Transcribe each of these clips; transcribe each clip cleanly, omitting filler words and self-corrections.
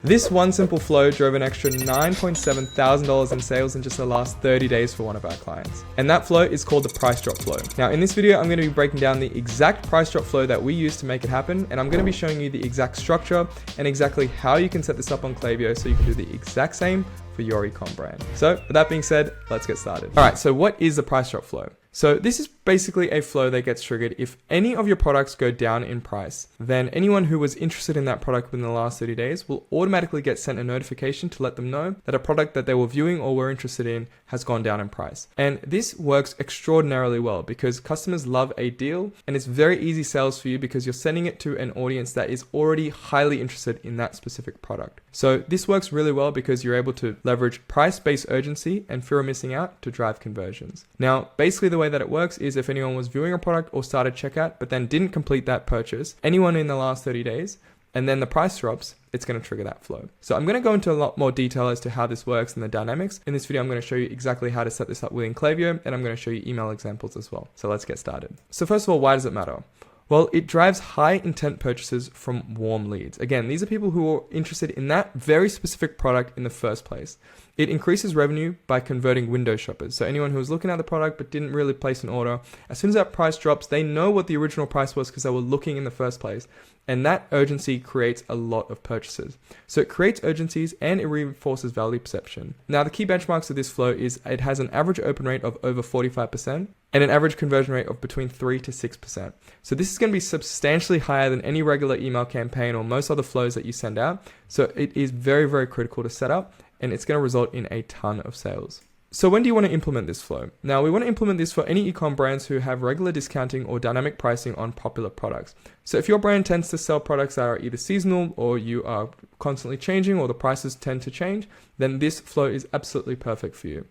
This one simple flow drove an extra $9.7 thousand in sales in just the last 30 days for one of our clients. And that flow is called the price drop flow. Now in this video, I'm going to be breaking down the exact price drop flow that we use to make it happen. And I'm going to be showing you the exact structure and exactly how you can set this up on Klaviyo so you can do the exact same for your ecom brand. So with that being said, let's get started. All right, so what is the price drop flow? So this is basically a flow that gets triggered if any of your products go down in price. Then anyone who was interested in that product within the last 30 days will automatically get sent a notification to let them know that a product that they were viewing or were interested in has gone down in price. And this works extraordinarily well because customers love a deal, and it's very easy sales for you because you're sending it to an audience that is already highly interested in that specific product. So this works really well because you're able to leverage price-based urgency and fear of missing out to drive conversions. Now, basically the way that it works is if anyone was viewing a product or started checkout but then didn't complete that purchase, anyone in the last 30 days, and then the price drops, it's going to trigger that flow. So I'm going to go into a lot more detail as to how this works and the dynamics. In this video, I'm going to show you exactly how to set this up within Klaviyo, and I'm going to show you email examples as well. So let's get started. So first of all, why does it matter? Well, it drives high intent purchases from warm leads. Again, these are people who are interested in that very specific product in the first place. It increases revenue by converting window shoppers. So anyone who was looking at the product but didn't really place an order, as soon as that price drops, they know what the original price was because they were looking in the first place. And that urgency creates a lot of purchases. So it creates urgencies and it reinforces value perception. Now, the key benchmarks of this flow is it has an average open rate of over 45% and an average conversion rate of between 3 to 6%. So this is going to be substantially higher than any regular email campaign or most other flows that you send out. So it is very, very critical to set up, and it's going to result in a ton of sales. So when do you want to implement this flow? Now, we want to implement this for any ecom brands who have regular discounting or dynamic pricing on popular products. So if your brand tends to sell products that are either seasonal or you are constantly changing or the prices tend to change, then this flow is absolutely perfect for you.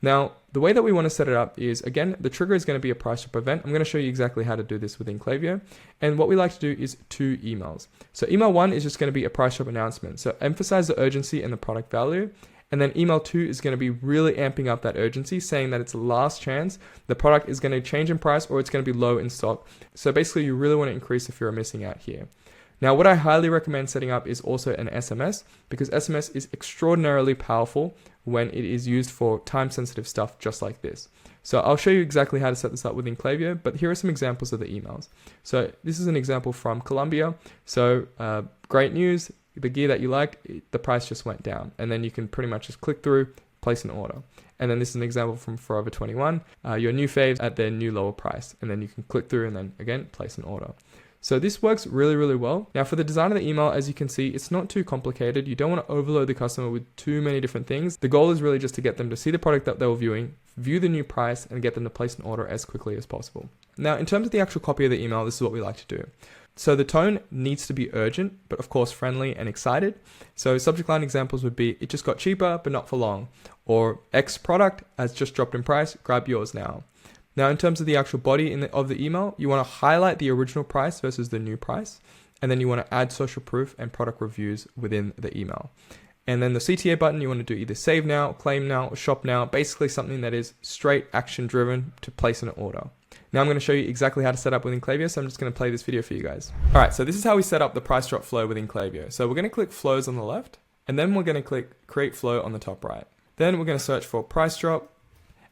Now, the way that we want to set it up is, again, the trigger is going to be a price drop event. I'm going to show you exactly how to do this within Klaviyo. And what we like to do is 2 emails. So email 1 is just going to be a price drop announcement. So emphasize the urgency and the product value. And then email 2 is going to be really amping up that urgency, saying that it's the last chance. The product is going to change in price or it's going to be low in stock. So basically, you really want to increase the fear of missing out here. Now, what I highly recommend setting up is also an SMS, because SMS is extraordinarily powerful when it is used for time-sensitive stuff just like this. So I'll show you exactly how to set this up within Klaviyo, but here are some examples of the emails. So this is an example from Colombia. So great news, the gear that you liked, the price just went down. And then you can pretty much just click through, place an order. And then this is an example from Forever 21, your new faves at their new lower price. And then you can click through and then again, place an order. So this works really, really well. Now for the design of the email, as you can see, it's not too complicated. You don't want to overload the customer with too many different things. The goal is really just to get them to see the product that they were viewing, view the new price, and get them to place an order as quickly as possible. Now, in terms of the actual copy of the email, this is what we like to do. So the tone needs to be urgent, but of course friendly and excited. So subject line examples would be, it just got cheaper, but not for long. Or X product has just dropped in price, grab yours now. Now, in terms of the actual body of the email, you want to highlight the original price versus the new price. And then you want to add social proof and product reviews within the email. And then the CTA button, you want to do either save now, claim now, or shop now, basically something that is straight action driven to place an order. Now I'm going to show you exactly how to set up within Klaviyo, so I'm just going to play this video for you guys. All right, so this is how we set up the price drop flow within Klaviyo. So we're going to click flows on the left, and then we're going to click create flow on the top right. Then we're going to search for price drop,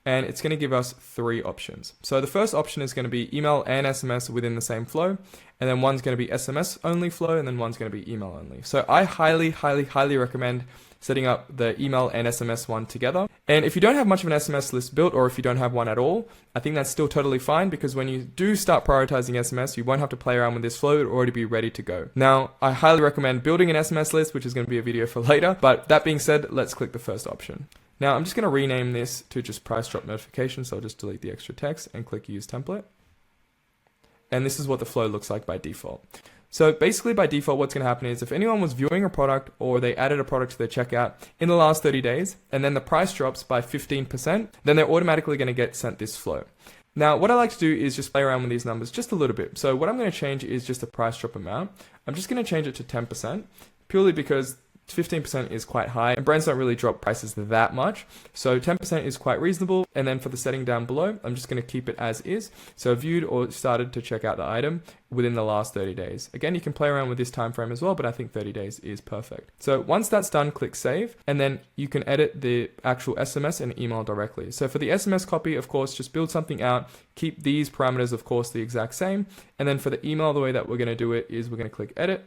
and it's going to give us 3 options. So the first option is going to be email and SMS within the same flow, and then one's going to be SMS only flow, and then one's going to be email only. So I highly, highly, highly recommend setting up the email and SMS one together. And if you don't have much of an SMS list built, or if you don't have one at all, I think that's still totally fine, because when you do start prioritizing SMS, you won't have to play around with this flow. It'll already be ready to go. Now, I highly recommend building an SMS list, which is going to be a video for later. But that being said, let's click the first option. Now, I'm just going to rename this to just price drop notification. So I'll just delete the extra text and click use template. And this is what the flow looks like by default. So basically by default, what's going to happen is if anyone was viewing a product or they added a product to their checkout in the last 30 days, and then the price drops by 15%, then they're automatically going to get sent this flow. Now, what I like to do is just play around with these numbers just a little bit. So what I'm going to change is just the price drop amount. I'm just going to change it to 10%, purely because 15% is quite high, and brands don't really drop prices that much. So 10% is quite reasonable. And then for the setting down below, I'm just going to keep it as is. So viewed or started to check out the item within the last 30 days. Again, you can play around with this time frame as well, but I think 30 days is perfect. So once that's done, click save, and then you can edit the actual SMS and email directly. So for the SMS copy, of course, just build something out, keep these parameters, of course, the exact same. And then for the email, the way that we're going to do it is we're going to click edit.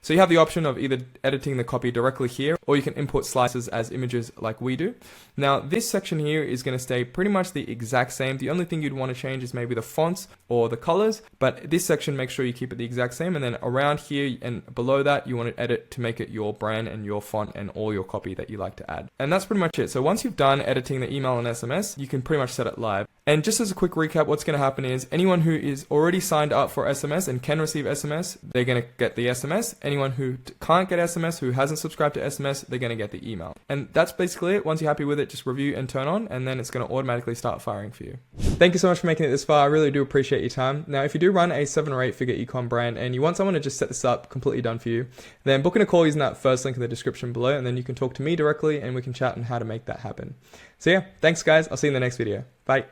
So you have the option of either editing the copy directly here, or you can import slices as images like we do. Now, this section here is going to stay pretty much the exact same. The only thing you'd want to change is maybe the fonts or the colors, but this section, make sure you keep it the exact same. And then around here and below that, you want to edit to make it your brand and your font and all your copy that you like to add. And that's pretty much it. So once you've done editing the email and SMS, you can pretty much set it live. And just as a quick recap, what's going to happen is anyone who is already signed up for SMS and can receive SMS, they're going to get the SMS. Anyone who can't get SMS, who hasn't subscribed to SMS, they're going to get the email. And that's basically it. Once you're happy with it, just review and turn on, and then it's going to automatically start firing for you. Thank you so much for making it this far. I really do appreciate your time. Now, if you do run a 7 or 8 figure ecom brand and you want someone to just set this up completely done for you, then book in a call using that first link in the description below, and then you can talk to me directly and we can chat on how to make that happen. So yeah, thanks guys. I'll see you in the next video. Bye.